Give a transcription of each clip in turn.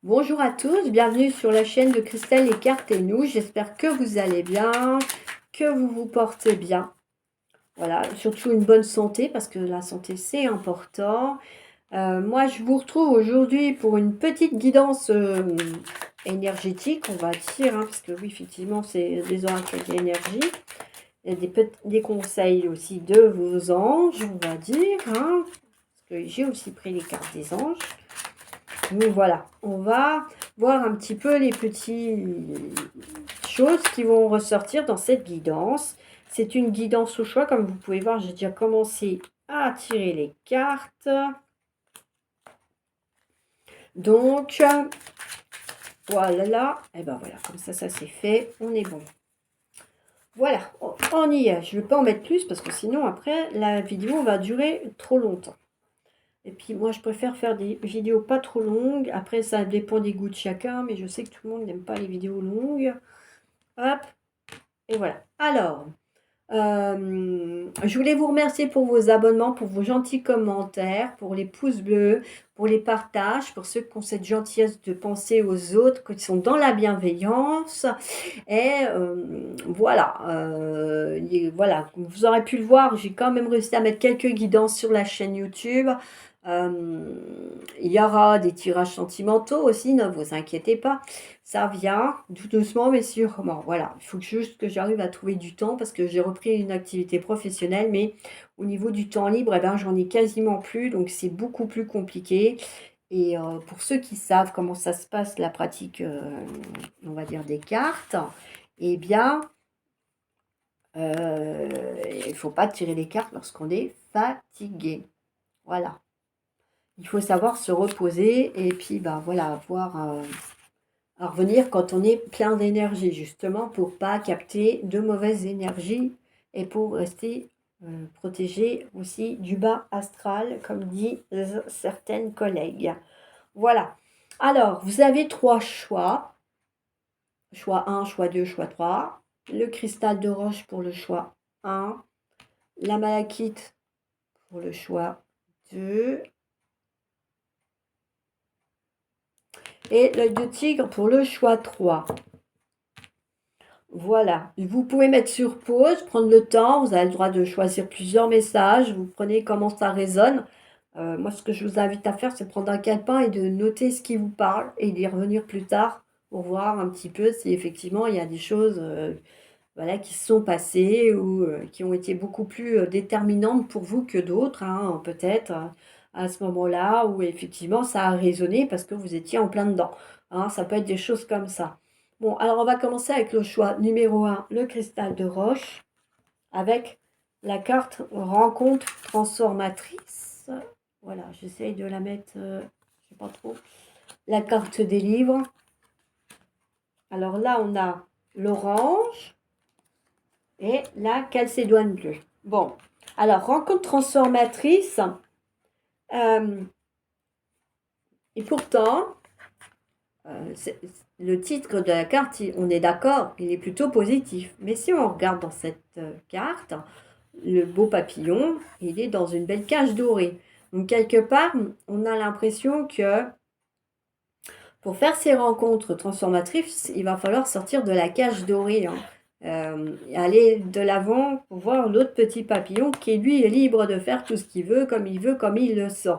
Bonjour à tous, bienvenue sur la chaîne de Christelle Les Cartes et nous. J'espère que vous allez bien, que vous vous portez bien. Voilà, surtout une bonne santé parce que la santé c'est important. Moi je vous retrouve aujourd'hui pour une petite guidance énergétique, on va dire, hein, parce que oui, effectivement, c'est des oracles d'énergie. Il y a des conseils aussi de vos anges, on va dire, hein, parce que j'ai aussi pris les cartes des anges. Donc voilà, on va voir un petit peu les petites choses qui vont ressortir dans cette guidance. C'est une guidance au choix, comme vous pouvez voir, j'ai déjà commencé à tirer les cartes. Donc, voilà, et ben voilà, comme ça c'est fait, on est bon. Voilà, on y est. Je ne vais pas en mettre plus parce que sinon après la vidéo va durer trop longtemps. Et puis moi, je préfère faire des vidéos pas trop longues. Après, ça dépend des goûts de chacun, mais je sais que tout le monde n'aime pas les vidéos longues. Hop, et voilà. Alors, je voulais vous remercier pour vos abonnements, pour vos gentils commentaires, pour les pouces bleus, pour les partages, pour ceux qui ont cette gentillesse de penser aux autres, qui sont dans la bienveillance. Et voilà, voilà, vous aurez pu le voir, j'ai quand même réussi à mettre quelques guidances sur la chaîne YouTube. Il y aura des tirages sentimentaux aussi, ne vous inquiétez pas. Ça vient tout doucement mais sûrement. Voilà, il faut juste que j'arrive à trouver du temps parce que j'ai repris une activité professionnelle, mais au niveau du temps libre, eh ben, j'en ai quasiment plus, donc c'est beaucoup plus compliqué. Et pour ceux qui savent comment ça se passe, la pratique, on va dire, des cartes, eh bien, il ne faut pas tirer les cartes lorsqu'on est fatigué. Voilà. Il faut savoir se reposer et puis, bah, voilà, avoir à revenir quand on est plein d'énergie, justement, pour pas capter de mauvaises énergies et pour rester protégé aussi du bas astral, comme disent certaines collègues. Voilà. Alors, vous avez trois choix. Choix 1, choix 2, choix 3. Le cristal de roche pour le choix 1. La malachite pour le choix 2. Et l'œil de tigre pour le choix 3. Voilà, vous pouvez mettre sur pause, prendre le temps, vous avez le droit de choisir plusieurs messages, vous prenez comment ça résonne. Moi, ce que je vous invite à faire, c'est prendre un calepin et de noter ce qui vous parle et d'y revenir plus tard pour voir un petit peu si effectivement il y a des choses voilà, qui se sont passées ou qui ont été beaucoup plus déterminantes pour vous que d'autres, hein, peut-être à ce moment-là où effectivement ça a résonné parce que vous étiez en plein dedans. Hein, ça peut être des choses comme ça. Bon, alors on va commencer avec le choix numéro 1, le cristal de roche, avec la carte rencontre transformatrice. Voilà, j'essaye de la mettre, je sais pas trop, la carte des livres. Alors là, on a l'orange et la calcédoine bleue. Bon, alors rencontre transformatrice, euh, et pourtant, le titre de la carte, on est d'accord, il est plutôt positif. Mais si on regarde dans cette carte, le beau papillon, il est dans une belle cage dorée. Donc quelque part, on a l'impression que pour faire ces rencontres transformatrices, il va falloir sortir de la cage dorée, hein. Aller de l'avant pour voir l'autre petit papillon qui, lui, est libre de faire tout ce qu'il veut, comme il le sent.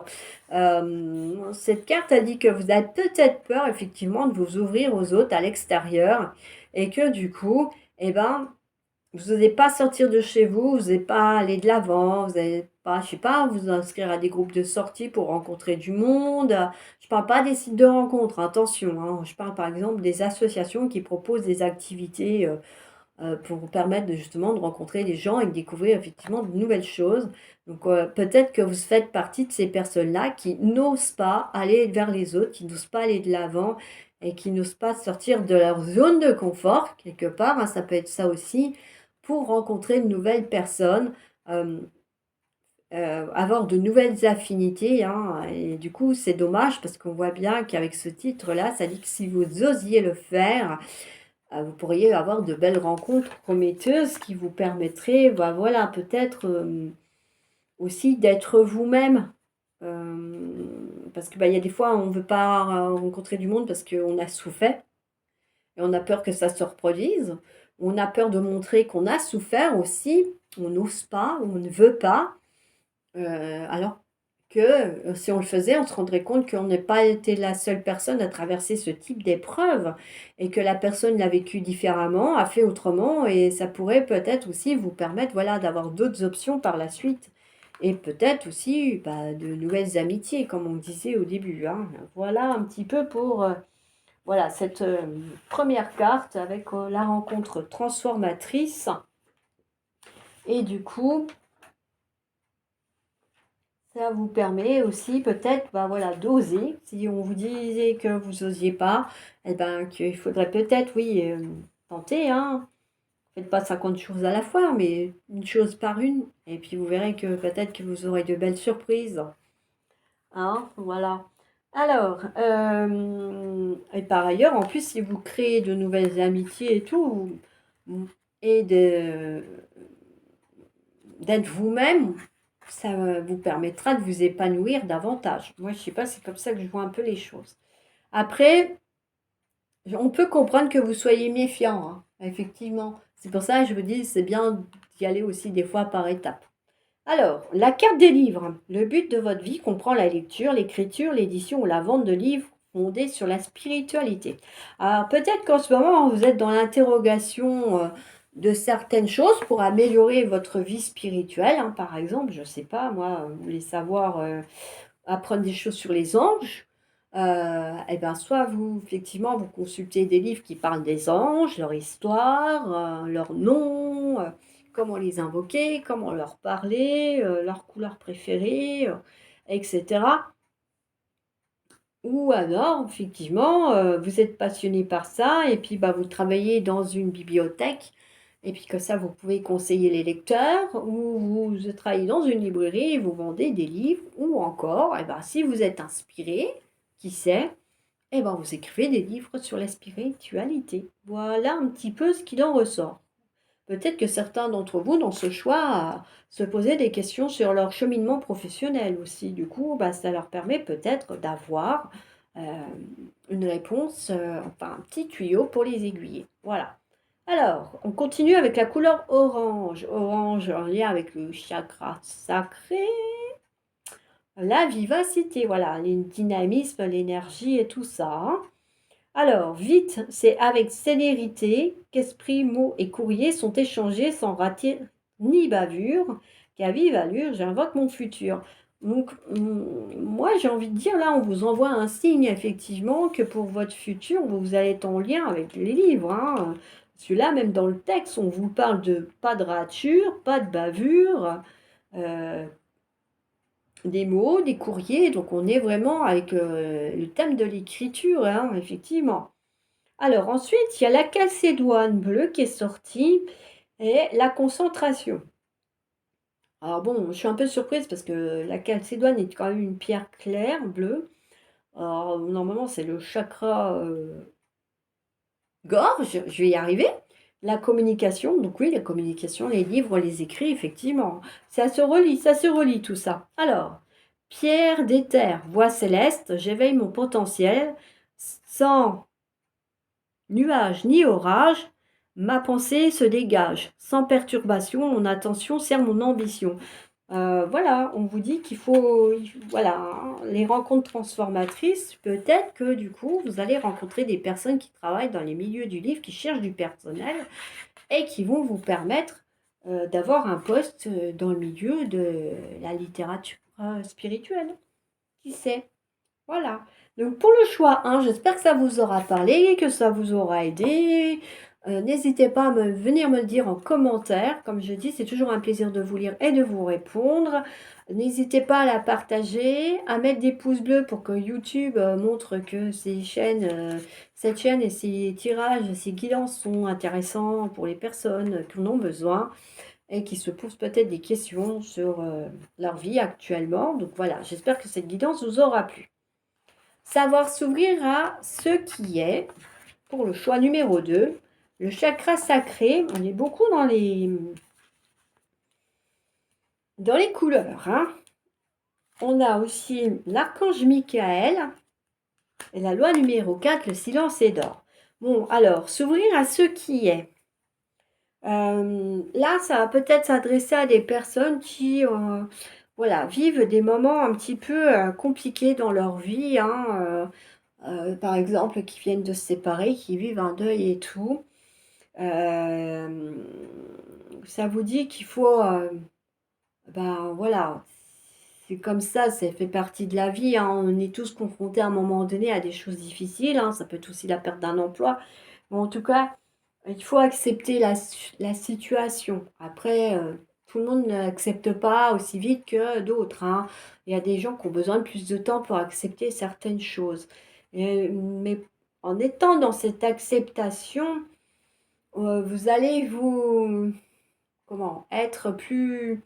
Cette carte a dit que vous avez peut-être peur, effectivement, de vous ouvrir aux autres à l'extérieur et que, du coup, eh ben, vous n'osez pas sortir de chez vous, vous n'osez pas aller de l'avant, vous n'allez pas, je sais pas, vous inscrire à des groupes de sortie pour rencontrer du monde. Je ne parle pas des sites de rencontres, attention, hein. Je parle par exemple des associations qui proposent des activités pour vous permettre justement de rencontrer des gens et de découvrir effectivement de nouvelles choses. Donc peut-être que vous faites partie de ces personnes-là qui n'osent pas aller vers les autres, qui n'osent pas aller de l'avant et qui n'osent pas sortir de leur zone de confort, quelque part, hein, ça peut être ça aussi, pour rencontrer de nouvelles personnes, euh, avoir de nouvelles affinités, hein. Et du coup, c'est dommage parce qu'on voit bien qu'avec ce titre-là, ça dit que si vous osiez le faire, vous pourriez avoir de belles rencontres prometteuses qui vous permettraient, bah, voilà, peut-être aussi d'être vous-même. Euh, parce que, bah, il y a des fois, on ne veut pas rencontrer du monde parce qu'on a souffert et on a peur que ça se reproduise. On a peur de montrer qu'on a souffert aussi, on n'ose pas, on ne veut pas, alors que, si on le faisait, on se rendrait compte qu'on n'est pas été la seule personne à traverser ce type d'épreuve et que la personne l'a vécu différemment, a fait autrement et ça pourrait peut-être aussi vous permettre, voilà, d'avoir d'autres options par la suite et peut-être aussi, bah, de nouvelles amitiés comme on disait au début, hein. Voilà un petit peu pour, voilà cette, 1re carte avec, la rencontre transformatrice et du coup ça vous permet aussi peut-être, bah, voilà, d'oser. Si on vous disait que vous osiez pas, et ben, qu'il faudrait peut-être, oui, tenter, hein. Faites pas 50 choses à la fois, mais une chose par une et puis vous verrez que peut-être que vous aurez de belles surprises, hein, voilà. Alors, et par ailleurs, en plus, si vous créez de nouvelles amitiés et tout, et d'être vous-même, ça vous permettra de vous épanouir davantage. Moi, je sais pas, c'est comme ça que je vois un peu les choses. Après, on peut comprendre que vous soyez méfiant, hein, effectivement. C'est pour ça que je vous dis, c'est bien d'y aller aussi des fois par étapes. Alors, la carte des livres. Le but de votre vie comprend la lecture, l'écriture, l'édition ou la vente de livres fondés sur la spiritualité. Alors, peut-être qu'en ce moment, vous êtes dans l'interrogation de certaines choses pour améliorer votre vie spirituelle, hein. Par exemple, je ne sais pas, moi, vous voulez savoir, apprendre des choses sur les anges. Et ben, soit vous, effectivement, vous consultez des livres qui parlent des anges, leur histoire, leur nom, comment les invoquer, comment leur parler, leur couleur préférée, etc. Ou alors, effectivement, vous êtes passionné par ça et puis, bah, vous travaillez dans une bibliothèque et puis comme ça, vous pouvez conseiller les lecteurs ou vous travaillez dans une librairie et vous vendez des livres ou encore, et ben, si vous êtes inspiré, qui sait, et ben, vous écrivez des livres sur la spiritualité. Voilà un petit peu ce qu'il en ressort. Peut-être que certains d'entre vous, dans ce choix, se posaient des questions sur leur cheminement professionnel aussi. Du coup, bah, ça leur permet peut-être d'avoir euh, une réponse, enfin un petit tuyau pour les aiguiller. Voilà. Alors, on continue avec la couleur orange. Orange en lien avec le chakra sacré, la vivacité, voilà, le dynamisme, l'énergie et tout ça, hein. Alors, vite, c'est avec célérité qu'esprit, mots et courrier sont échangés sans rater ni bavure, qu'à vive allure, j'invoque mon futur. Donc, moi, j'ai envie de dire, là, on vous envoie un signe, effectivement, que pour votre futur, vous allez être en lien avec les livres, hein. Parce que là, même dans le texte, on vous parle de pas de rature, pas de bavure, euh, des mots, des courriers. Donc, on est vraiment avec le thème de l'écriture, hein, effectivement. Alors ensuite, il y a la calcédoine bleue qui est sortie et la concentration. Alors bon, je suis un peu surprise parce que la calcédoine est quand même une pierre claire, bleue. Alors normalement, c'est le chakra gorge, je vais y arriver. La communication, donc oui, la communication, les livres, les écrits, effectivement. Ça se relie tout ça. Alors, pierre d'éther, voix céleste, j'éveille mon potentiel sans nuage ni orage, ma pensée se dégage. Sans perturbation, mon attention sert mon ambition. Voilà, on vous dit qu'il faut, voilà, hein, les rencontres transformatrices, peut-être que du coup, vous allez rencontrer des personnes qui travaillent dans les milieux du livre, qui cherchent du personnel et qui vont vous permettre d'avoir un poste dans le milieu de la littérature spirituelle. Qui sait? Voilà. Donc pour le choix 1, j'espère que ça vous aura parlé, que ça vous aura aidé. N'hésitez pas à venir me le dire en commentaire. Comme je dis, c'est toujours un plaisir de vous lire et de vous répondre. N'hésitez pas à la partager, à mettre des pouces bleus pour que YouTube montre que cette chaîne et ces tirages, ces guidances sont intéressants pour les personnes qui en ont besoin et qui se posent peut-être des questions sur leur vie actuellement. Donc voilà, j'espère que cette guidance vous aura plu. Savoir s'ouvrir à ce qui est, pour le choix numéro 2, le chakra sacré. On est beaucoup dans les couleurs, hein. on a aussi l'archange Michael et la loi numéro 4, le silence est d'or. Bon, alors, s'ouvrir à ce qui est. Là, ça va peut-être s'adresser à des personnes qui voilà, vivent des moments un petit peu compliqués dans leur vie, hein, par exemple, qui viennent de se séparer, qui vivent un deuil et tout. Euh, Ça vous dit qu'il faut, ben voilà, c'est comme ça fait partie de la vie, hein. On est tous confrontés à un moment donné à des choses difficiles, hein. Ça peut être aussi la perte d'un emploi. Mais en tout cas, il faut accepter la situation. Après, tout le monde n'accepte pas aussi vite que d'autres, hein. Il y a des gens qui ont besoin de plus de temps pour accepter certaines choses. Mais en étant dans cette acceptation, vous allez comment, être plus,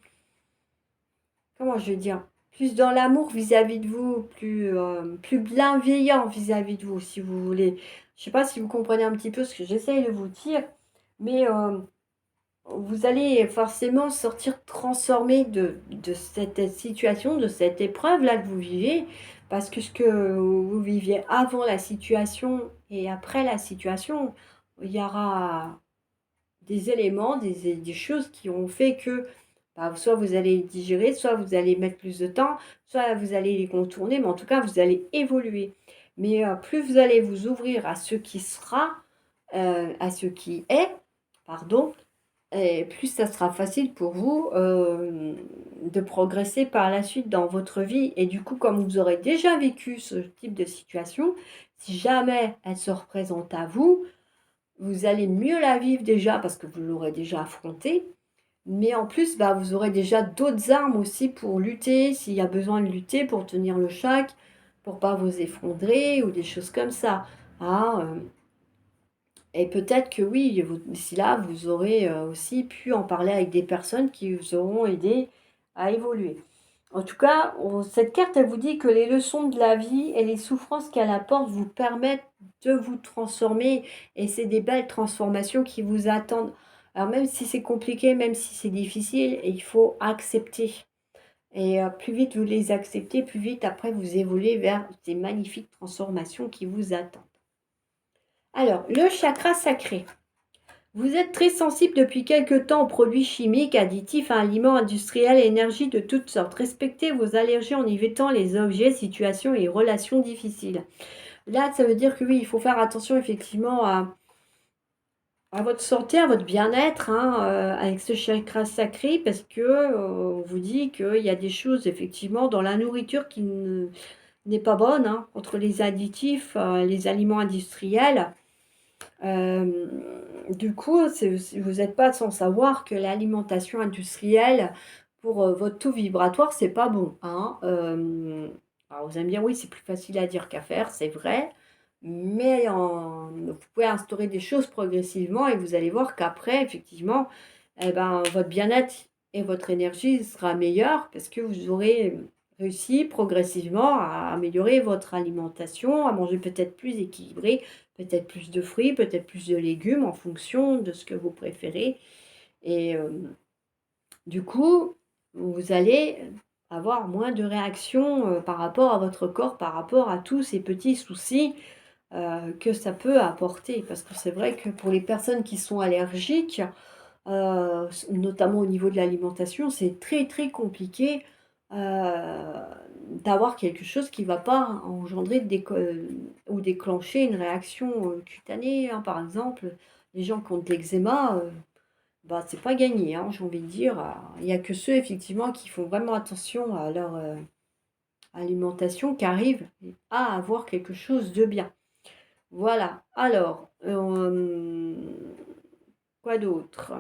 comment je veux dire, plus dans l'amour vis-à-vis de vous, plus bienveillant vis-à-vis de vous, si vous voulez. Je ne sais pas si vous comprenez un petit peu ce que j'essaye de vous dire, mais vous allez forcément sortir transformé de cette situation, de cette épreuve-là que vous vivez, parce que ce que vous viviez avant la situation et après la situation, il y aura des éléments, des choses qui ont fait que bah, soit vous allez les digérer, soit vous allez mettre plus de temps, soit vous allez les contourner, mais en tout cas, vous allez évoluer. Mais plus vous allez vous ouvrir à ce qui sera, à ce qui est, pardon, et plus ça sera facile pour vous de progresser par la suite dans votre vie. Et du coup, comme vous aurez déjà vécu ce type de situation, si jamais elle se représente à vous, vous allez mieux la vivre déjà parce que vous l'aurez déjà affrontée. Mais en plus, bah, vous aurez déjà d'autres armes aussi pour lutter, s'il y a besoin de lutter pour tenir le choc, pour pas vous effondrer ou des choses comme ça. Ah, et peut-être que oui, d'ici là, vous aurez aussi pu en parler avec des personnes qui vous auront aidé à évoluer. En tout cas, cette carte, elle vous dit que les leçons de la vie et les souffrances qu'elle apporte vous permettent de vous transformer et c'est des belles transformations qui vous attendent. Alors même si c'est compliqué, même si c'est difficile, il faut accepter. Et plus vite vous les acceptez, plus vite après vous évoluez vers ces magnifiques transformations qui vous attendent. Alors, le chakra sacré. Vous êtes très sensible depuis quelque temps aux produits chimiques, additifs, à aliments industriels et énergie de toutes sortes. Respectez vos allergies en évitant les objets, situations et relations difficiles. Là, ça veut dire que oui, il faut faire attention effectivement à votre santé, à votre bien-être, hein, avec ce chakra sacré, parce que on vous dit qu'il y a des choses effectivement dans la nourriture qui n'est pas bonne, hein, contre les additifs, les aliments industriels. Euh, du coup, vous n'êtes pas sans savoir que l'alimentation industrielle pour votre taux vibratoire, c'est pas bon, hein. Alors vous allez me dire, oui, c'est plus facile à dire qu'à faire, c'est vrai, mais vous pouvez instaurer des choses progressivement et vous allez voir qu'après, effectivement, eh ben, votre bien-être et votre énergie sera meilleure parce que vous aurez réussi progressivement à améliorer votre alimentation, à manger peut-être plus équilibré, peut-être plus de fruits, peut-être plus de légumes en fonction de ce que vous préférez. Et du coup, vous allez avoir moins de réactions par rapport à votre corps, par rapport à tous ces petits soucis que ça peut apporter. Parce que c'est vrai que pour les personnes qui sont allergiques, notamment au niveau de l'alimentation, c'est très très compliqué d'avoir quelque chose qui ne va pas engendrer ou déclencher une réaction cutanée, hein. Par exemple, les gens qui ont de l'eczéma, bah, c'est pas gagné, hein, j'ai envie de dire. Il n'y a que ceux effectivement qui font vraiment attention à leur alimentation qui arrivent à avoir quelque chose de bien. Voilà. Alors, quoi d'autre?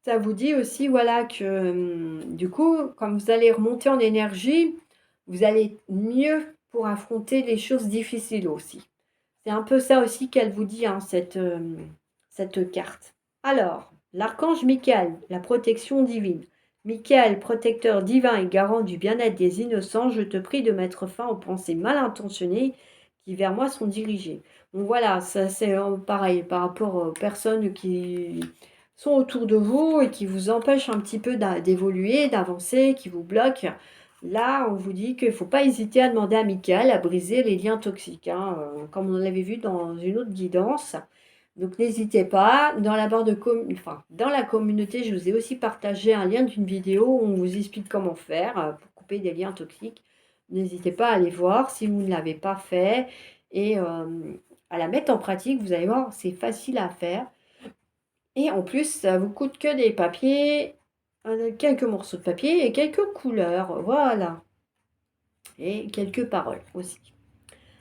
Ça vous dit aussi, voilà, que du coup, quand vous allez remonter en énergie, vous allez mieux pour affronter les choses difficiles aussi. C'est un peu ça aussi qu'elle vous dit, hein, cette carte. Alors, l'archange Michael, la protection divine. Michael, protecteur divin et garant du bien-être des innocents, je te prie de mettre fin aux pensées mal intentionnées qui vers moi sont dirigées. Donc voilà, ça c'est pareil par rapport aux personnes qui sont autour de vous et qui vous empêchent un petit peu d'évoluer, d'avancer, qui vous bloquent, là, on vous dit qu'il ne faut pas hésiter à demander à Michael à briser les liens toxiques, hein, comme on l'avait vu dans une autre guidance. Donc n'hésitez pas, dans la barre de enfin, dans la communauté, je vous ai aussi partagé un lien d'une vidéo où on vous explique comment faire pour couper des liens toxiques. N'hésitez pas à aller voir si vous ne l'avez pas fait et à la mettre en pratique. Vous allez voir, c'est facile à faire. Et en plus, ça vous coûte que des papiers, quelques morceaux de papier et quelques couleurs. Voilà. Et quelques paroles aussi.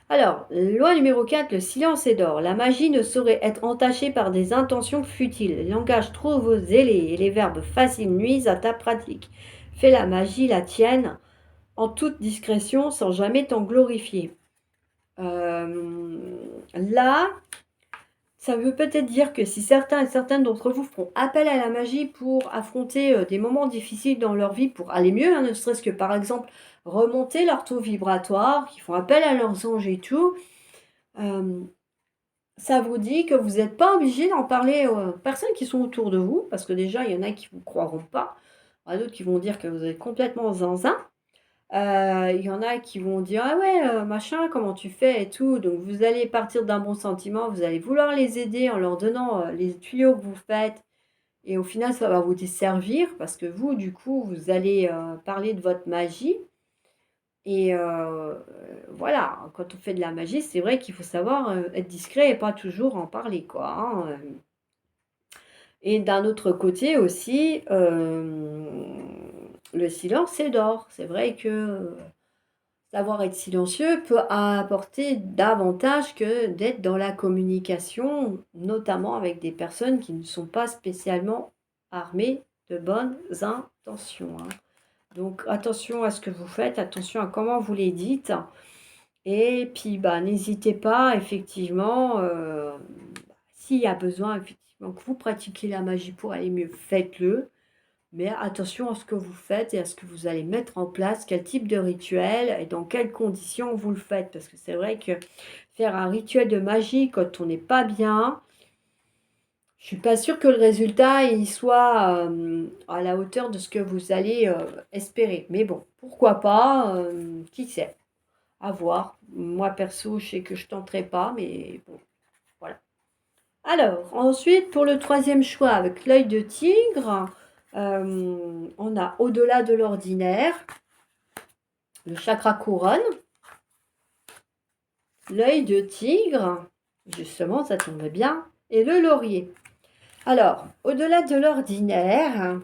Alors, loi numéro 4, le silence est d'or. La magie ne saurait être entachée par des intentions futiles. Le langage trop zélé et les verbes faciles nuisent à ta pratique. Fais la magie la tienne en toute discrétion sans jamais t'en glorifier. Là, ça veut peut-être dire que si certains et certaines d'entre vous feront appel à la magie pour affronter des moments difficiles dans leur vie, pour aller mieux, hein, ne serait-ce que par exemple remonter leur taux vibratoire, qui font appel à leurs anges et tout, ça vous dit que vous n'êtes pas obligé d'en parler aux personnes qui sont autour de vous, parce que déjà, il y en a qui ne vous croiront pas, il y en a d'autres qui vont dire que vous êtes complètement zinzin. Il y en a qui vont dire: «Ah ouais, machin, comment tu fais?» et tout. Donc vous allez partir d'un bon sentiment, vous allez vouloir les aider en leur donnant, les tuyaux que vous faites et au final, ça va vous desservir parce que vous, du coup, vous allez, parler de votre magie et voilà, quand on fait de la magie, c'est vrai qu'il faut savoir, être discret et pas toujours en parler, quoi, hein, et d'un autre côté aussi, le silence, c'est d'or. C'est vrai que savoir être silencieux peut apporter davantage que d'être dans la communication, notamment avec des personnes qui ne sont pas spécialement armées de bonnes intentions, hein. Donc attention à ce que vous faites, attention à comment vous les dites. Et puis, bah, n'hésitez pas, effectivement, s'il y a besoin, effectivement, que vous pratiquiez la magie pour aller mieux, faites-le. Mais attention à ce que vous faites et à ce que vous allez mettre en place, quel type de rituel et dans quelles conditions vous le faites. Parce que c'est vrai que faire un rituel de magie quand on n'est pas bien, je suis pas sûre que le résultat il soit à la hauteur de ce que vous allez espérer. Mais bon, pourquoi pas, qui sait, à voir. Moi perso, je sais que je tenterai pas, mais bon, voilà. Alors, ensuite, pour le troisième choix, avec l'œil de tigre, on a au-delà de l'ordinaire, le chakra couronne, l'œil de tigre, justement, ça tombe bien, et le laurier. Alors, au-delà de l'ordinaire,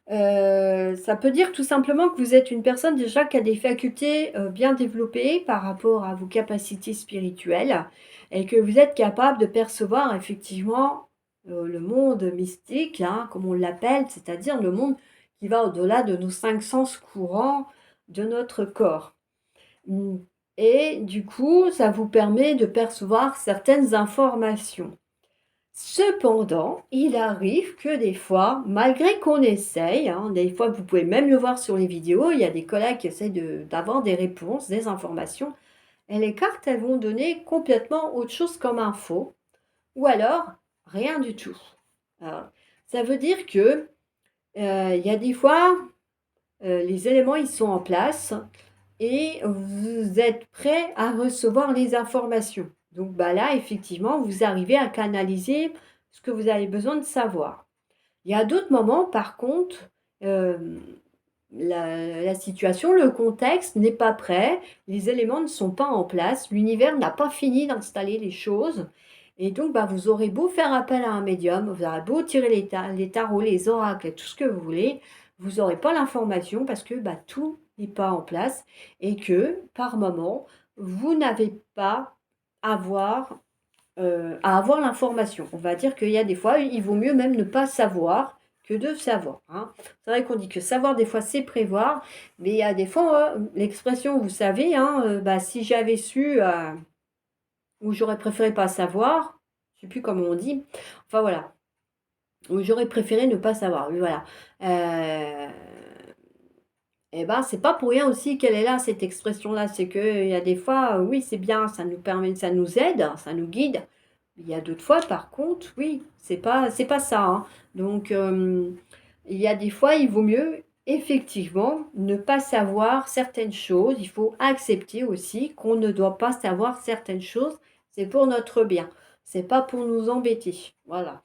ça peut dire tout simplement que vous êtes une personne déjà qui a des facultés bien développées par rapport à vos capacités spirituelles et que vous êtes capable de percevoir effectivement le monde mystique, hein, comme on l'appelle, c'est-à-dire le monde qui va au-delà de nos 5 sens courants de notre corps. Mm. Et du coup, ça vous permet de percevoir certaines informations. Cependant, il arrive que des fois, malgré qu'on essaye, hein, des fois vous pouvez même le voir sur les vidéos, il y a des collègues qui essaient d'avoir des réponses, des informations, et les cartes, elles vont donner complètement autre chose comme info, ou alors rien du tout. Alors, ça veut dire que il y a des fois, les éléments, ils sont en place, et vous êtes prêt à recevoir les informations. Donc bah là, effectivement, vous arrivez à canaliser ce que vous avez besoin de savoir. Il y a d'autres moments, par contre, la situation, le contexte n'est pas prêt, les éléments ne sont pas en place, l'univers n'a pas fini d'installer les choses. Et donc, bah, vous aurez beau faire appel à un médium, vous aurez beau tirer les tarots, les oracles, tout ce que vous voulez, vous n'aurez pas l'information parce que bah, tout n'est pas en place et que, par moment, vous n'avez pas à avoir l'information. On va dire qu'il y a des fois, il vaut mieux même ne pas savoir que de savoir, hein. C'est vrai qu'on dit que savoir, des fois, c'est prévoir, mais il y a des fois, l'expression, vous savez, hein, bah, si j'avais su, ou j'aurais préféré pas savoir, je sais plus comment on dit, enfin voilà, ou j'aurais préféré ne pas savoir, oui, voilà. Euh, et ben, c'est pas pour rien aussi qu'elle est là, cette expression-là. C'est qu'il y a des fois, oui, c'est bien, ça nous permet, ça nous aide, ça nous guide, Il y a d'autres fois, par contre, oui, c'est pas ça, hein. Donc, il y a des fois, il vaut mieux effectivement ne pas savoir certaines choses. Il faut accepter aussi qu'on ne doit pas savoir certaines choses. C'est pour notre bien. C'est pas pour nous embêter. Voilà.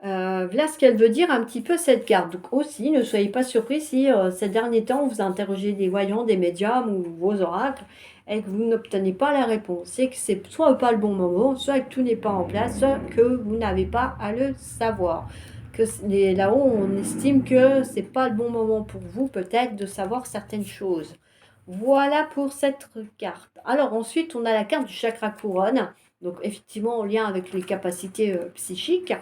Voilà ce qu'elle veut dire un petit peu cette carte. Donc aussi, ne soyez pas surpris si ces derniers temps, vous interrogez des voyants, des médiums ou vos oracles et que vous n'obtenez pas la réponse. C'est que c'est soit pas le bon moment, soit que tout n'est pas en place, soit que vous n'avez pas à le savoir. Là-haut, on estime que c'est pas le bon moment pour vous peut-être de savoir certaines choses. Voilà pour cette carte. Alors ensuite, on a la carte du chakra couronne. Donc effectivement, en lien avec les capacités psychiques.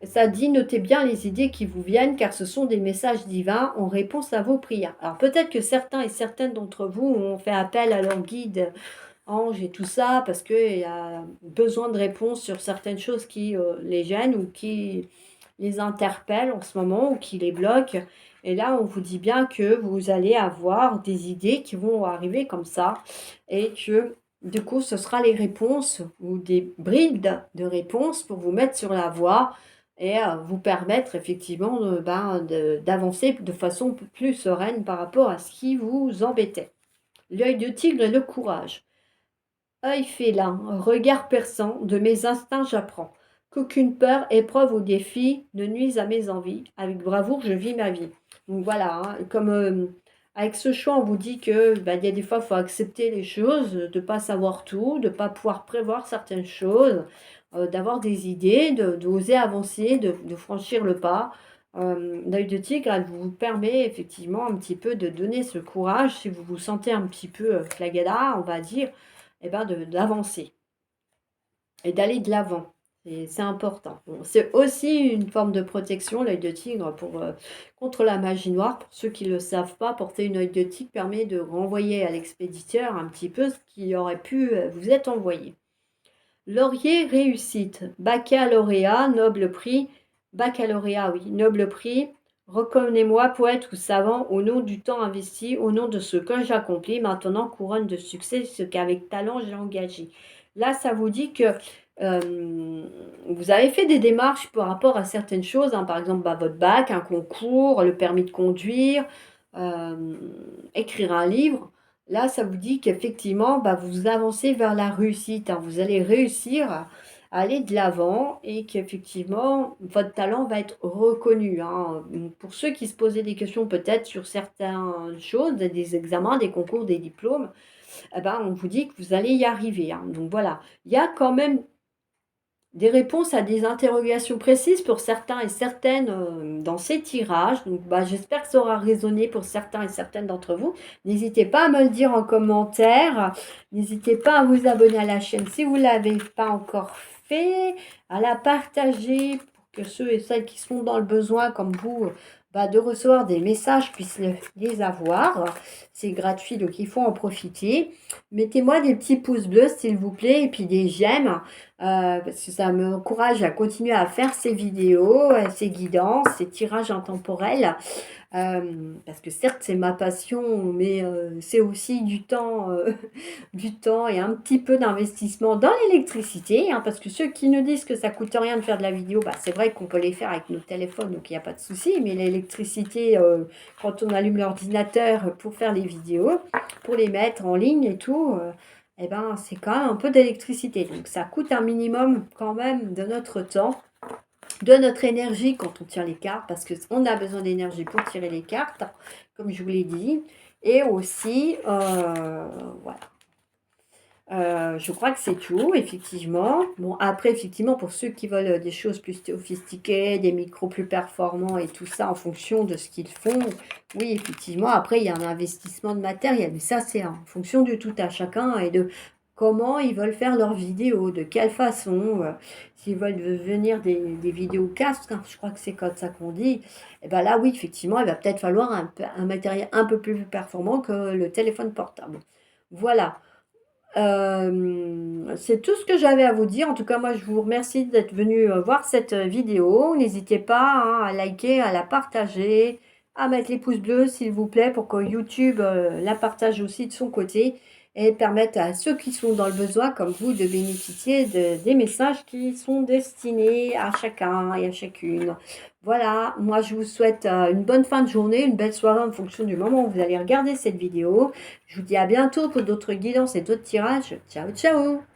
Ça dit, notez bien les idées qui vous viennent, car ce sont des messages divins en réponse à vos prières. Alors peut-être que certains et certaines d'entre vous ont fait appel à leur guide, ange et tout ça, parce qu'il y a besoin de réponses sur certaines choses qui les gênent ou qui les interpellent en ce moment ou qui les bloquent. Et là, on vous dit bien que vous allez avoir des idées qui vont arriver comme ça et que du coup, ce sera les réponses ou des brides de réponses pour vous mettre sur la voie et vous permettre effectivement d'avancer de façon plus sereine par rapport à ce qui vous embêtait. L'œil de tigre et le courage. Œil félin, regard perçant, de mes instincts j'apprends. Qu'aucune peur, épreuve ou défi ne nuise à mes envies. Avec bravoure, je vis ma vie. Donc voilà, hein, comme avec ce choix, on vous dit que il y a des fois, il faut accepter les choses, de ne pas savoir tout, de ne pas pouvoir prévoir certaines choses, d'avoir des idées, d'oser avancer, de franchir le pas. L'œil de tigre, elle vous permet effectivement un petit peu de donner ce courage si vous vous sentez un petit peu flagada, on va dire, eh ben d'avancer et d'aller de l'avant. C'est important. Bon, c'est aussi une forme de protection, l'œil de tigre, contre la magie noire. Pour ceux qui ne le savent pas, porter une œil de tigre permet de renvoyer à l'expéditeur un petit peu ce qui aurait pu vous être envoyé. Laurier réussite, baccalauréat, noble prix, baccalauréat, oui, noble prix. Reconnais-moi, poète ou savant, au nom du temps investi, au nom de ce que j'accomplis, maintenant couronne de succès, ce qu'avec talent j'ai engagé. Là, ça vous dit que vous avez fait des démarches par rapport à certaines choses, hein, par exemple votre bac, un concours, le permis de conduire, euh, écrire un livre. Là, ça vous dit qu'effectivement, vous avancez vers la réussite, hein. Vous allez réussir à aller de l'avant et qu'effectivement, votre talent va être reconnu, hein. Pour ceux qui se posaient des questions peut-être sur certaines choses, des examens, des concours, des diplômes, eh ben, on vous dit que vous allez y arriver, hein. Donc voilà, il y a quand même des réponses à des interrogations précises pour certains et certaines dans ces tirages. Donc, j'espère que ça aura résonné pour certains et certaines d'entre vous. N'hésitez pas à me le dire en commentaire. N'hésitez pas à vous abonner à la chaîne si vous ne l'avez pas encore fait, à la partager pour que ceux et celles qui sont dans le besoin, comme vous, de recevoir des messages puissent les avoir. C'est gratuit, donc il faut en profiter. Mettez-moi des petits pouces bleus, s'il vous plaît, et puis des j'aime. Parce que ça m'encourage à continuer à faire ces vidéos, ces guidances, ces tirages intemporels. Parce que certes, c'est ma passion, mais c'est aussi du temps, du temps et un petit peu d'investissement dans l'électricité. Hein, parce que ceux qui nous disent que ça coûte rien de faire de la vidéo, c'est vrai qu'on peut les faire avec nos téléphones, donc il n'y a pas de souci. Mais l'électricité, quand on allume l'ordinateur pour faire les vidéos, pour les mettre en ligne et tout, eh ben, c'est quand même un peu d'électricité. Donc ça coûte un minimum quand même de notre temps, de notre énergie quand on tire les cartes, parce qu'on a besoin d'énergie pour tirer les cartes, comme je vous l'ai dit. Et aussi, voilà. Je crois que c'est tout, effectivement. Bon, après, effectivement, pour ceux qui veulent des choses plus sophistiquées, des micros plus performants et tout ça, en fonction de ce qu'ils font, oui, effectivement, après, il y a un investissement de matériel. Mais ça, c'est en fonction du tout à chacun et de comment ils veulent faire leurs vidéos, de quelle façon, s'ils veulent devenir des vidéos casques, hein, je crois que c'est comme ça qu'on dit, et bien là, oui, effectivement, il va peut-être falloir un matériel un peu plus performant que le téléphone portable. Voilà. C'est tout ce que j'avais à vous dire. En tout cas, moi, je vous remercie d'être venu voir cette vidéo. N'hésitez pas, hein, à liker, à la partager, à mettre les pouces bleus, s'il vous plaît, pour que YouTube la partage aussi de son côté. et permettent à ceux qui sont dans le besoin, comme vous, de bénéficier des messages qui sont destinés à chacun et à chacune. Voilà, moi je vous souhaite une bonne fin de journée, une belle soirée en fonction du moment où vous allez regarder cette vidéo. Je vous dis à bientôt pour d'autres guidances et d'autres tirages. Ciao, ciao!